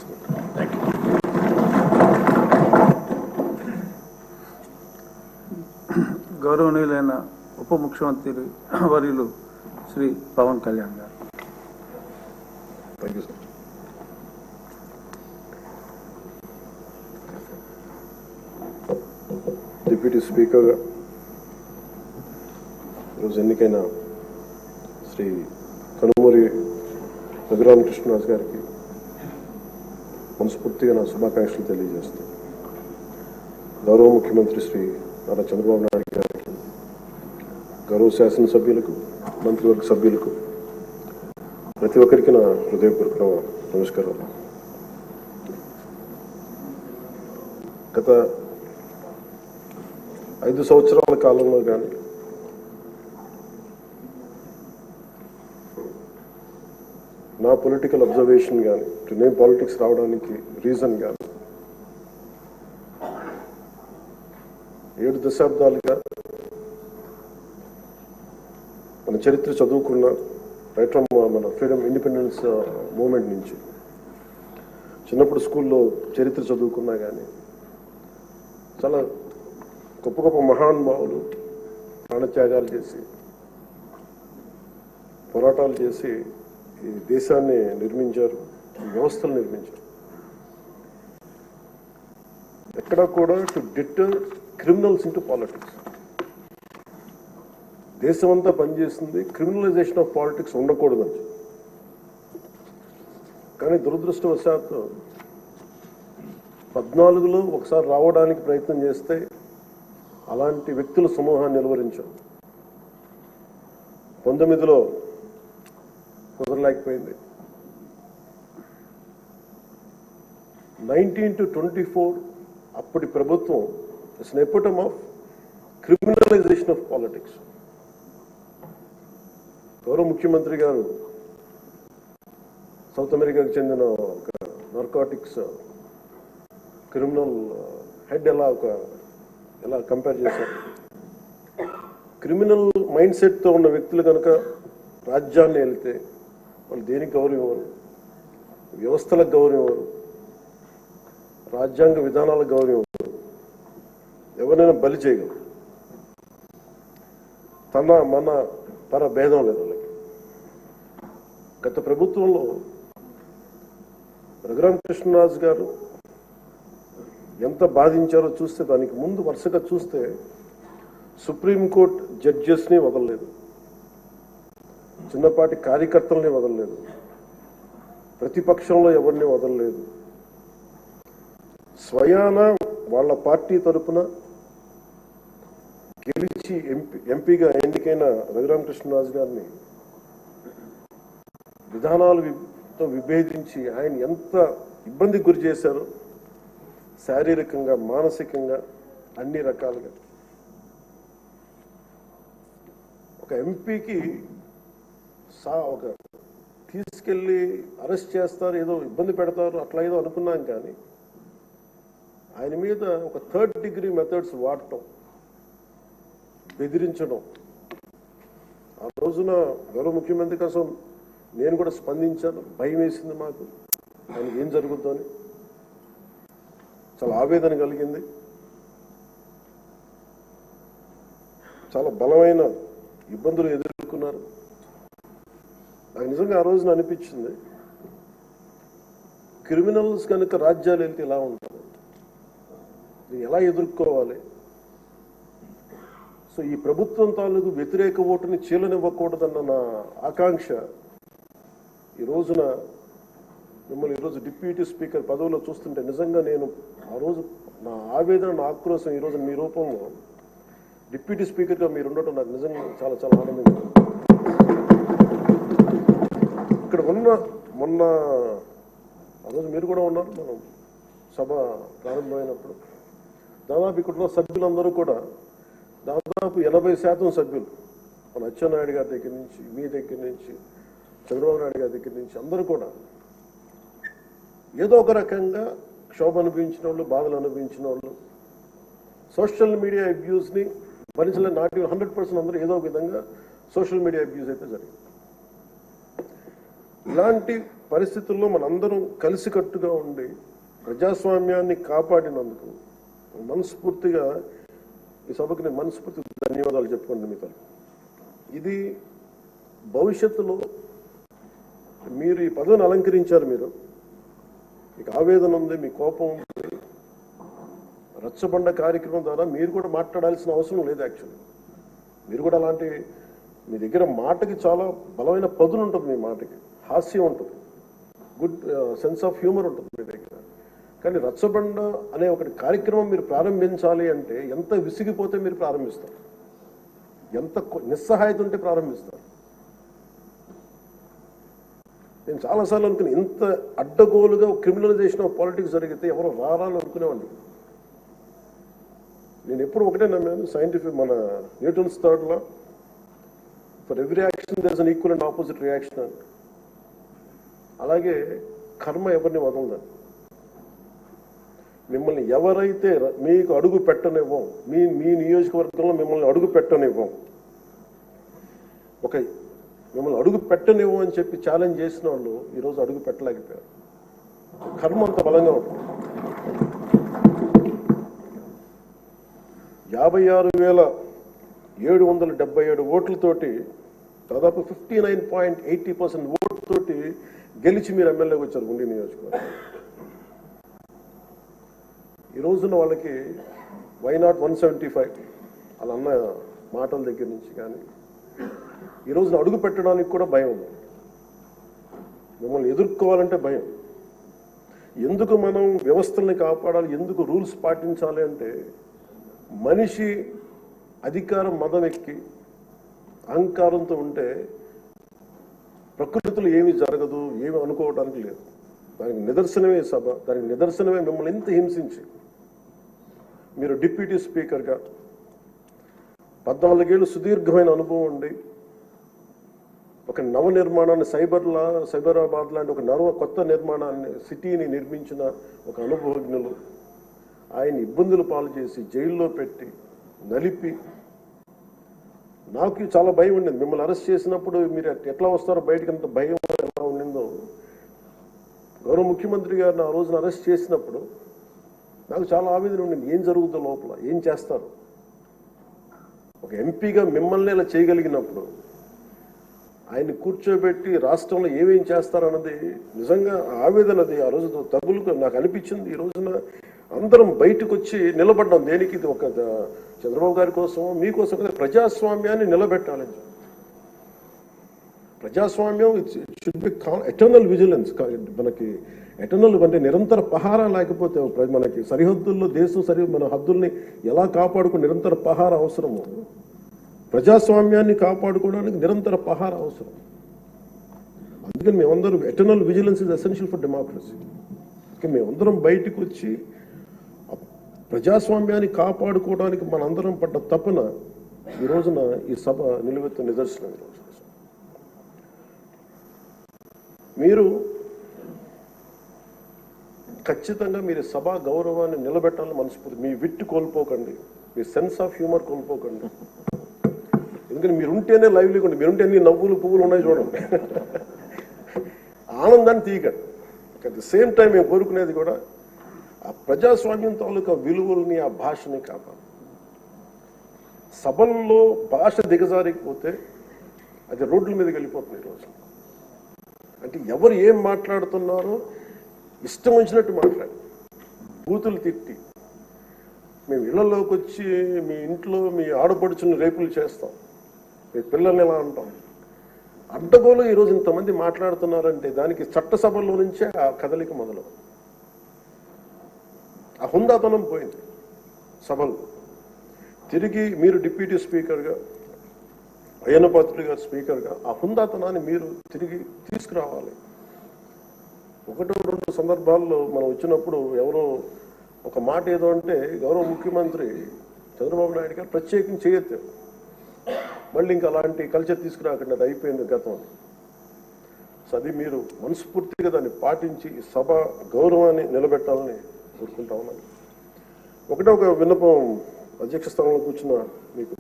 తెలియజేసుకుంటాను. Thank you. గౌరవనీయులైన ఉప ముఖ్యమంత్రి వర్యులు శ్రీ పవన్ కళ్యాణ్ గారు. Thank you sir. Deputy speaker ఈరోజు ఎన్నికైన శ్రీ కనుమూరి రఘురామకృష్ణరాజు గారికి మనస్ఫూర్తిగా నా శుభాకాంక్షలు తెలియజేస్తాను. గౌరవ ముఖ్యమంత్రి శ్రీ నారా చంద్రబాబు నాయుడు గారికి, గౌరవ శాసనసభ్యులకు, మంత్రివర్గ సభ్యులకు, ప్రతి ఒక్కరికి నా హృదయపూర్వక నమస్కారాలు. గత 5 సంవత్సరాల కాలంలో కానీ నా పొలిటికల్ అబ్జర్వేషన్ కానీ, నేను పాలిటిక్స్ రావడానికి రీజన్ కానీ 7 దశాబ్దాలుగా మన చరిత్ర చదువుకున్న రైట్ ఫ్రమ్ మన ఫ్రీడమ్ ఇండిపెండెన్స్ మూమెంట్ నుంచి చిన్నప్పుడు స్కూల్లో చరిత్ర చదువుకున్నా కానీ చాలా గొప్ప గొప్ప మహానుభావులు ప్రాణత్యాగాలు చేసి పోరాటాలు చేసి ఈ దేశాన్ని నిర్మించారు, ఈ వ్యవస్థలు నిర్మించారు. ఎక్కడా కూడా to deter criminals into politics. దేశమంతా పనిచేస్తుంది క్రిమినలైజేషన్ ఆఫ్ పాలిటిక్స్ ఉండకూడదని. కానీ దురదృష్టవశాత్తు 14లో ఒకసారి రావడానికి ప్రయత్నం చేస్తే అలాంటి వ్యక్తుల సమూహాన్ని నిలువరించాం. 19లో కుదరలేకపోయింది. 19 to 24 అప్పటి ప్రభుత్వం it's an ఎపిటమ్ of criminalization of politics. గౌరవ ముఖ్యమంత్రి గారు సౌత్ అమెరికాకు చెందిన ఒక నార్కోటిక్స్ క్రిమినల్ హెడ్ ఎలా కంపేర్ చేశారు. క్రిమినల్ మైండ్ సెట్తో ఉన్న వ్యక్తులు కనుక రాజ్యాన్ని వెళ్తే వాళ్ళు దేనికి గౌరవం ఇవ్వరు, వ్యవస్థలకు గౌరవం ఇవ్వరు, రాజ్యాంగ విధానాలకు గౌరవం ఇవ్వరు, ఎవరైనా బలి చేయగలరు. మన పర భేదం లేదు వాళ్ళకి. గత ప్రభుత్వంలో రఘురామకృష్ణరాజు గారు ఎంత బాధించారో చూస్తే, దానికి ముందు వరుసగా చూస్తే సుప్రీంకోర్టు జడ్జెస్ని వదలలేదు, చిన్నపాటి కార్యకర్తల్ని వదలలేదు, ప్రతిపక్షంలో ఎవరిని వదలలేదు. స్వయాన వాళ్ళ పార్టీ తరఫున గెలిచి ఎంపీగా ఎన్నికైన రఘురామకృష్ణరాజు గారిని విధానాలతో విభేదించి ఆయన ఎంత ఇబ్బందికి గురి చేశారో, శారీరకంగా, మానసికంగా, అన్ని రకాలుగా. ఒక ఎంపీకి ఒక తీసుకెళ్ళి అరెస్ట్ చేస్తారు, ఏదో ఇబ్బంది పెడతారు, అట్లా ఏదో అనుకున్నాం. కానీ ఆయన మీద ఒక 3rd degree మెథడ్స్ వాడటం, బెదిరించడం. ఆ రోజున గౌరవ ముఖ్యమంత్రి కోసం నేను కూడా స్పందించాను. భయం వేసింది మాకు, ఆయన ఏం జరుగుద్దో అని. చాలా ఆవేదన కలిగింది. చాలా బలమైన ఇబ్బందులు ఎదుర్కొన్నారు. నాకు నిజంగా ఆ రోజున అనిపించింది, క్రిమినల్స్ కనుక రాజ్యాలు వెళ్తే ఎలా ఉంటుంది, ఎలా ఎదుర్కోవాలి. సో ఈ ప్రభుత్వం తాలూకు వ్యతిరేక ఓటుని చీలనివ్వకూడదన్న నా ఆకాంక్ష ఈ రోజున మిమ్మల్ని ఈరోజు డిప్యూటీ స్పీకర్ పదవిలో చూస్తుంటే నిజంగా నేను ఆ రోజు నా ఆవేదన, నా ఆక్రోశం ఈరోజు మీ రూపంలో డిప్యూటీ స్పీకర్గా మీరు ఉండటం నాకు నిజంగా చాలా చాలా ఆనందంగా ఉంది. ఇక్కడ మొన్న ఆ రోజు మీరు కూడా ఉన్నారు, మనం సభ ప్రారంభమైనప్పుడు దాదాపు ఇక్కడ ఉన్న సభ్యులందరూ కూడా దాదాపు 80% సభ్యులు మన అచ్చెన్నాయుడు గారి దగ్గర నుంచి, మీ దగ్గర నుంచి, చంద్రబాబు నాయుడు గారి దగ్గర నుంచి అందరూ కూడా ఏదో ఒక రకంగా క్షోభ అనుభవించిన వాళ్ళు, బాధలు అనుభవించిన వాళ్ళు, సోషల్ మీడియా అబ్యూస్ని భరించలేని, నాటి 100% అందరూ ఏదో ఒక విధంగా సోషల్ మీడియా అబ్యూస్ అయితే జరిగింది. ఇలాంటి పరిస్థితుల్లో మనందరం కలిసికట్టుగా ఉండి ప్రజాస్వామ్యాన్ని కాపాడినందుకు మనస్ఫూర్తిగా ఈ సభకు నేను మనస్ఫూర్తిగా ధన్యవాదాలు చెప్పుకోండి మీతో. ఇది భవిష్యత్తులో మీరు ఈ పదవిని అలంకరించారు, మీరు మీకు ఆవేదన ఉంది, మీ కోపం ఉంది, రచ్చబండ కార్యక్రమం ద్వారా మీరు కూడా మాట్లాడాల్సిన అవసరం లేదు. యాక్చువల్లీ మీరు కూడా అలాంటి, మీ దగ్గర మాటకి చాలా బలమైన పదును ఉంటుంది, మీ మాటకి హాస్యం ఉంటుంది, గుడ్ సెన్స్ ఆఫ్ హ్యూమర్ ఉంటుంది మీ దగ్గర. కానీ రచ్చబండ అనే ఒకటి కార్యక్రమం మీరు ప్రారంభించాలి అంటే ఎంత విసిగిపోతే మీరు ప్రారంభిస్తారు, ఎంత నిస్సహాయత ఉంటే ప్రారంభిస్తారు. నేను చాలాసార్లు అనుకుని ఇంత అడ్డగోలుగా క్రిమినలైజేషన్ ఆఫ్ పాలిటిక్స్ జరిగితే ఎవరు రారాలు అనుకునేవాడిని. నేను ఎప్పుడు ఒకటే నమ్మాను, సైంటిఫిక్ మన Newton's third law, for every action there is an equal and opposite reaction అని. అలాగే కర్మ ఎవరిని వదలదని. మిమ్మల్ని ఎవరైతే మీకు అడుగు పెట్టనివ్వం, మీ నియోజకవర్గంలో మిమ్మల్ని అడుగు పెట్టనివ్వం, మిమ్మల్ని అడుగు పెట్టనివ్వం అని చెప్పి ఛాలెంజ్ చేసిన వాళ్ళు ఈరోజు అడుగు పెట్టలేకపోయారు. కర్మ అంత బలంగా ఉంటుంది. 56,777 ఓట్లతోటి దాదాపు 59.80% ఓట్లతోటి గెలిచి మీరు ఎమ్మెల్యేకి వచ్చారు గుండి నియోజకవర్గం. ఈ రోజున వాళ్ళకి వై నాట్ 175 అలా అన్న మాటల దగ్గర నుంచి కానీ ఈ రోజున అడుగు పెట్టడానికి కూడా భయం ఉంది. మిమ్మల్ని ఎదుర్కోవాలంటే భయం. ఎందుకు మనం వ్యవస్థల్ని కాపాడాలి, ఎందుకు రూల్స్ పాటించాలి అంటే మనిషి అధికారం మదం ఎక్కి అహంకారంతో ఉంటే ప్రకృతిలో ఏమీ జరగదు, ఏమి అనుకోవడానికి లేదు. దానికి నిదర్శనమే సభ, దానికి నిదర్శనమే మిమ్మల్ని ఎంత హింసించి మీరు డిప్యూటీ స్పీకర్గా 14 ఏళ్ళు సుదీర్ఘమైన అనుభవం ఉండి ఒక నవ నిర్మాణాన్ని సైబరాబాద్ లాంటి ఒక కొత్త నిర్మాణాన్ని, సిటీని నిర్మించిన ఒక అనుభవజ్ఞులు ఆయన ఇబ్బందులు పాలు చేసి జైల్లో పెట్టి నలిపి, నాకు చాలా భయం ఉండింది. మిమ్మల్ని అరెస్ట్ చేసినప్పుడు మీరు ఎట్లా వస్తారో బయటకు, అంత భయం ఎలా ఉండిందో. గౌరవ ముఖ్యమంత్రి గారిని ఆ రోజున అరెస్ట్ చేసినప్పుడు నాకు చాలా ఆవేదన ఉండింది. ఏం జరుగుతుందో లోపల, ఏం చేస్తారు. ఒక ఎంపీగా మిమ్మల్ని ఇలా చేయగలిగినప్పుడు ఆయన్ని కూర్చోబెట్టి రాష్ట్రంలో ఏమేం చేస్తారన్నది నిజంగా ఆవేదనది ఆ రోజు తగులుకు నాకు అనిపించింది. ఈ రోజున అందరం బయటకు వచ్చి నిలబడ్డాం. దేనికి? ఇది ఒక చంద్రబాబు గారి కోసం, మీకోసం కదా, ప్రజాస్వామ్యాన్ని నిలబెట్టాలని. ప్రజాస్వామ్యం షుడ్ బి ఎటర్నల్ విజిలెన్స్. మనకి ఎటర్నల్ అంటే నిరంతర పహారా లేకపోతే మనకి సరిహద్దుల్లో మన హద్దుల్ని ఎలా కాపాడుకో నిరంతర పహారా అవసరము. ప్రజాస్వామ్యాన్ని కాపాడుకోవడానికి నిరంతర పహారా అవసరం. అందుకని మేమందరం eternal vigilance is essential for democracy. మేమందరం బయటకు వచ్చి ప్రజాస్వామ్యాన్ని కాపాడుకోవడానికి మనందరం పడ్డ తపన ఈ రోజున ఈ సభ నిలువెత్తు నిదర్శనం. ఈరోజు మీరు ఖచ్చితంగా మీరు సభా గౌరవాన్ని నిలబెట్టాలని మనస్ఫూర్తి. మీ విట్టు కోల్పోకండి, మీ సెన్స్ ఆఫ్ హ్యూమర్ కోల్పోకండి. ఎందుకంటే మీరుంటేనే లైవ్లీగా ఉండి, మీరుంటే ఎన్ని నవ్వులు పువ్వులు ఉన్నాయి చూడండి. ఆనందాన్ని తీయకండి. అట్ ద సేమ్ టైం మేము కోరుకునేది కూడా ఆ ప్రజాస్వామ్యం తాలూకా విలువల్ని, ఆ భాషని కాపాడు. సభల్లో భాష దిగజారిపోతే అది రోడ్ల మీదకి వెళ్ళిపోతుంది ఈరోజు. అంటే ఎవరు ఏం మాట్లాడుతున్నారో ఇష్టం వచ్చినట్టు మాట్లాడి, బూతులు తిట్టి, మేము ఇళ్లలోకి వచ్చి మీ ఇంట్లో మీ ఆడపడుచుని రేపులు చేస్తాం, మీ పిల్లల్ని ఎలా అంటాం. అడ్డగోలు ఈరోజు ఇంతమంది మాట్లాడుతున్నారంటే దానికి చట్టసభల్లో నుంచే ఆ కదలిక మొదలు. ఆ హుందాతనం పోయింది సభలో. తిరిగి మీరు డిప్యూటీ స్పీకర్గా, అయ్యన్నపాత్రుడు గారు స్పీకర్గా ఆ హుందాతనాన్ని మీరు తిరిగి తీసుకురావాలి. 1-2 సందర్భాల్లో మనం వచ్చినప్పుడు ఎవరో ఒక మాట ఏదో అంటే గౌరవ ముఖ్యమంత్రి చంద్రబాబు నాయుడు గారు ప్రత్యేకించి చేయొద్దు, మళ్ళీ ఇంకా అలాంటి కల్చర్ తీసుకురాకండి, అది అయిపోయింది గతం. సో అది మీరు మనస్ఫూర్తిగా దాన్ని పాటించి ఈ సభ గౌరవాన్ని నిలబెట్టాలని కోరుకుంటా ఉన్నాను. ఒక విన్నపం అధ్యక్ష స్థానంలో కూర్చున్న మీకు,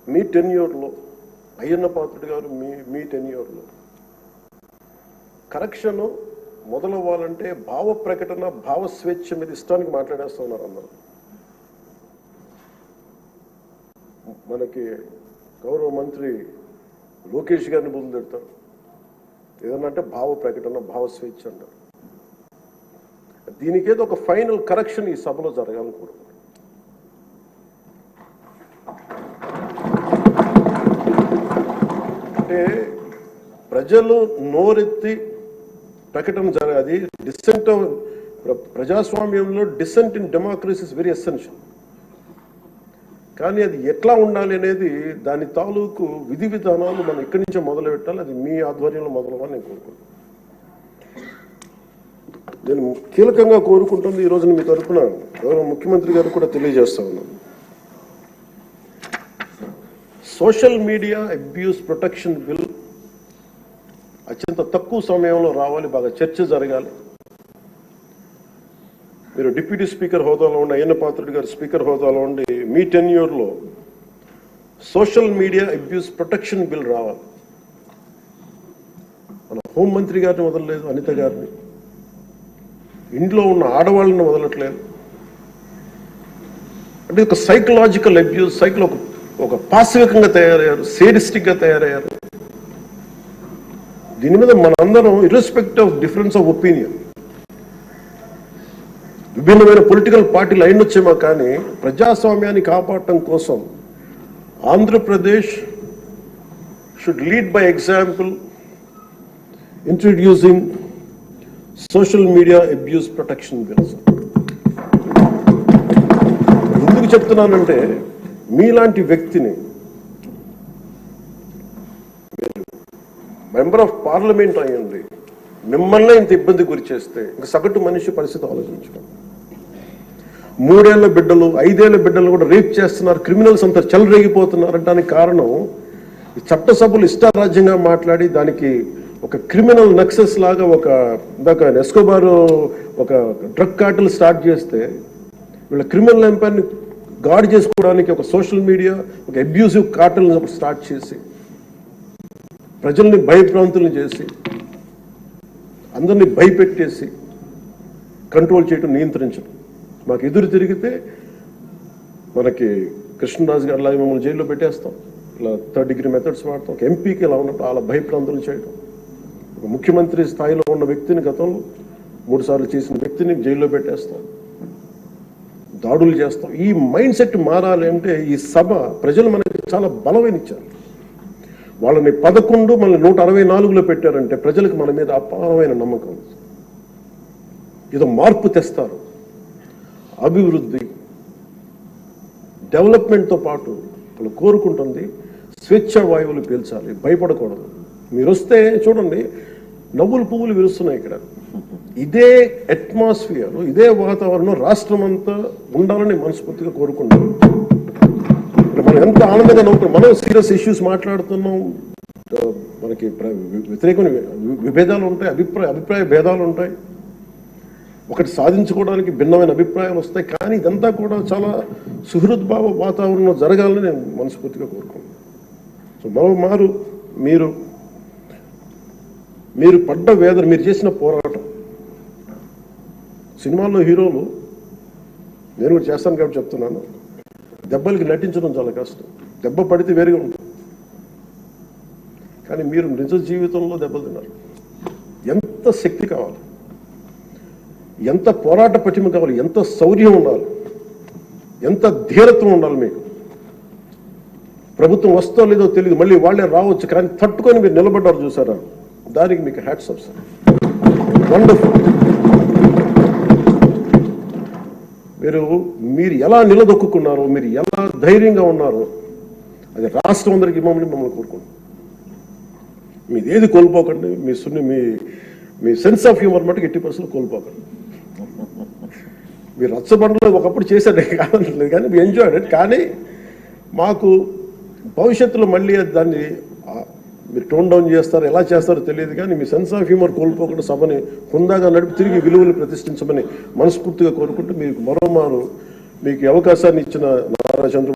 మీ టెన్యూర్లో అయ్యన్న పాత్రుడు గారు మీ టెన్యూర్లో కరెక్షన్ మొదలవ్వాలంటే భావ ప్రకటన భావ స్వేచ్ఛ మీద ఇష్టానికి మాట్లాడేస్తూ ఉన్నారు అందరూ. మనకి గౌరవ మంత్రి లోకేష్ గారిని బదులు పెడతారు, ఏదన్నా అంటే భావ ప్రకటన భావ స్వేచ్ఛ అంటారు. దీనికేదో ఒక ఫైనల్ కరెక్షన్ ఈ సభలో జరగాలని కోరుకుంటున్నాను. అంటే ప్రజలు నోరెత్తి ప్రకటన జరగాలి. డిసెంట్ ప్రజాస్వామ్యంలో dissent in democracy is very essential. కానీ అది ఎట్లా ఉండాలి అనేది దాని తాలూకు విధి విధానాలు మనం ఇక్కడి నుంచే మొదలు పెట్టాలి. అది మీ ఆధ్వర్యంలో మొదలవ్వాలి నేను కోరుకుంటున్నాను. నేను కీలకంగా కోరుకుంటుంది ఈ రోజున మీ తరఫున గౌరవ ముఖ్యమంత్రి గారు కూడా తెలియజేస్తా ఉన్నాను. Social media abuse protection bill అత్యంత తక్కువ సమయంలో రావాలి, బాగా చర్చ జరగాలి. మీరు డిప్యూటీ స్పీకర్ హోదాలో ఉండి, అయ్యన్న పాత్రుడు గారు స్పీకర్ హోదాలో ఉండి మీ టెన్యూర్లో social media abuse protection bill రావాలి. మన హోంమంత్రి గారిని వదలలేదు, అనిత గారిని, ఇంట్లో ఉన్న ఆడవాళ్ళని వదలట్లేదు. అంటే ఒక సైకలాజికల్ అబ్యూస్, ఒక పాశవికంగా తయారయ్యారు, సేడిస్టిక్ గా తయారయ్యారు. దీని మీద మనందరం ఇర్రెస్పెక్ట్ ఆఫ్ డిఫరెన్స్ ఆఫ్ ఒపీనియన్, విభిన్నమైన పొలిటికల్ పార్టీలు అయినొచ్చేమో కానీ ప్రజాస్వామ్యాన్ని కాపాడటం కోసం Andhra Pradesh should lead by example introducing social media abuse protection bills. ఎందుకు చెప్తున్నానంటే మీలాంటి వ్యక్తిని మెంబర్ ఆఫ్ పార్లమెంట్ అయ్యండి, మిమ్మల్ని ఇంత ఇబ్బంది గురి చేస్తే ఇంకా సగటు మనిషి పరిస్థితి ఆలోచించుకోండి. 3 ఏళ్ల బిడ్డలు 5 ఏళ్ల బిడ్డలు కూడా రేప్ చేస్తున్నారు, క్రిమినల్స్ అంతా చెలరేగిపోతున్నారు అంటానికి కారణం ఈ చట్టసభలు ఇష్టారాజ్యంగా మాట్లాడి దానికి ఒక క్రిమినల్ నక్సెస్ లాగా ఇందాక ఎస్కోబార్ ఒక డ్రగ్ కార్టెల్ స్టార్ట్ చేస్తే వీళ్ళ క్రిమినల్ ఎంపైర్ని గార్డ్ చేసుకోవడానికి ఒక సోషల్ మీడియా ఒక అబ్యూసివ్ కార్టెల్ స్టార్ట్ చేసి ప్రజల్ని భయభ్రాంతులను చేసి అందరినీ భయపెట్టేసి కంట్రోల్ చేయడం, నియంత్రించడం. మాకు ఎదురు తిరిగితే మనకి కృష్ణరాజు గారు లాగా మమ్మల్ని జైల్లో పెట్టేస్తాం, ఇలా 3rd degree మెథడ్స్ వాడతాం. ఒక ఎంపీకి ఇలా ఉన్నప్పుడు అలా భయప్రాంతులు చేయడం, ఒక ముఖ్యమంత్రి స్థాయిలో ఉన్న వ్యక్తిని గతంలో 3 సార్లు చేసిన వ్యక్తిని జైల్లో పెట్టేస్తాం, దాడులు చేస్తాం. ఈ మైండ్ సెట్ మారాలి అంటే ఈ సభ ప్రజలు మనకి చాలా బలమైన ఇచ్చారు. వాళ్ళని 11 మనల్ని 164లో పెట్టారంటే ప్రజలకు మన మీద అపారమైన నమ్మకం. ఏదో మార్పు తెస్తారు. అభివృద్ధి డెవలప్మెంట్తో పాటు వాళ్ళు కోరుకుంటుంది స్వేచ్ఛ వాయువులు పీల్చాలి, భయపడకూడదు. మీరు వస్తే చూడండి నవ్వులు పువ్వులు విరుస్తున్నాయి ఇక్కడ. ఇదే అట్మాస్ఫియర్, ఇదే వాతావరణం రాష్ట్రం అంతా ఉండాలని మనస్ఫూర్తిగా కోరుకుంటాం. మనం ఎంత ఆనందంగా నవ్వుతున్నాం. మనం సీరియస్ ఇష్యూస్ మాట్లాడుతున్నాం, మనకి వ్యతిరేకమైన విభేదాలు ఉంటాయి, అభిప్రాయ భేదాలు ఉంటాయి, ఒకటి సాధించుకోవడానికి భిన్నమైన అభిప్రాయాలు వస్తాయి. కానీ ఇదంతా కూడా చాలా సుహృద్భావ వాతావరణంలో జరగాలని నేను మనస్ఫూర్తిగా కోరుకున్నాను. సో మరోమారు మీరు పడ్డ వేదన, మీరు చేసిన పోరాటం, సినిమాల్లో హీరోలు, నేను కూడా చేస్తాను కాబట్టి చెప్తున్నాను, దెబ్బలకి నటించడం చాలా కష్టం. దెబ్బ పడితే వేరుగా ఉంటుంది. కానీ మీరు నిజ జీవితంలో దెబ్బలు తిన్నారు. ఎంత శక్తి కావాలి, ఎంత పోరాట పటిమ కావాలి, ఎంత శౌర్యం ఉండాలి, ఎంత ధీరత్వం ఉండాలి మీకు. ప్రభుత్వం వస్తో లేదో తెలియదు, మళ్ళీ వాళ్ళే రావచ్చు, కానీ తట్టుకొని మీరు నిలబడ్డారు చూసారా, దానికి మీకు హ్యాట్స్ ఆఫ్ సార్. వండర్ఫుల్. మీరు ఎలా నిలదొక్కున్నారో, మీరు ఎలా ధైర్యంగా ఉన్నారో అది రాష్ట్రం అందరికీ మమ్మల్ని కోరుకుంటున్నాం. మీది ఏది కోల్పోకండి. మీ సెన్స్ ఆఫ్ హ్యూమర్ మటుకు 80% కోల్పోకండి. మీరు రచ్చబండలో ఒకప్పుడు చేశారు కాదనలేదు, కానీ మీ ఎంజాయ్డ్ ఇట్. కానీ మాకు భవిష్యత్తులో మళ్ళీ దాన్ని మీరు టోన్ డౌన్ చేస్తారు, ఎలా చేస్తారో తెలియదు, కానీ మీ సెన్స్ ఆఫ్ హ్యూమర్ కోల్పోకుండా సభని హుందాగా నడిపి తిరిగి విలువలు ప్రతిష్ఠించమని మనస్ఫూర్తిగా కోరుకుంటూ మీకు మరోమారు మీకు అవకాశాన్ని ఇచ్చిన నారా చంద్రబాబు